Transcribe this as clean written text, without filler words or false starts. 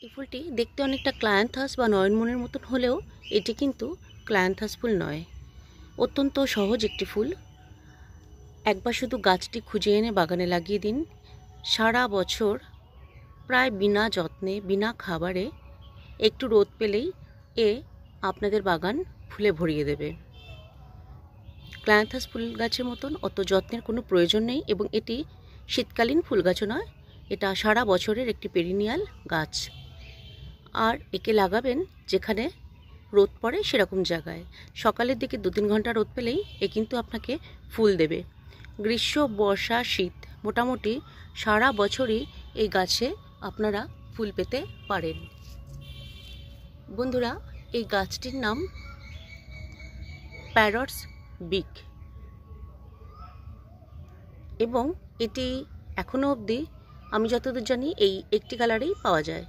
এই ফুলটি দেখতে অনেকটা ক্লায়ান্থাস বা নয়নমণির মতন হলেও এটি কিন্তু ক্লায়ান্থাস ফুল নয়। অত্যন্ত সহজ একটি ফুল। একবার শুধু গাছটি খুঁজে এনে বাগানে লাগিয়ে দিন, সারা বছর প্রায় বিনা যত্নে, বিনা খাবারে, একটু রোদ পেলেই আপনাদের বাগান ফুলে ভরিয়ে দেবে। ক্লায়ান্থাস ফুল গাছের মতন অত যত্নের কোনো প্রয়োজন নেই এবং এটি শীতকালীন ফুল গাছও নয়, এটা সারা বছরের একটি পেরিনিয়াল গাছ। আর একে লাগাবেন যেখানে রোদ পড়ে সেরকম জায়গায়। সকালের দিকে 2-3 ঘন্টা রোদ পেলেই কিন্তু আপনাকে ফুল দেবে। গ্রীষ্ম, বর্ষা, শীত মোটামুটি সারা বছরই এই গাছে আপনারা ফুল পেতে পারেন। বন্ধুরা, এই গাছটির নাম প্যারটস বিক এবং এটি এখনো অবধি আমি যতদূর জানি এই একটি কালারেই পাওয়া যায়।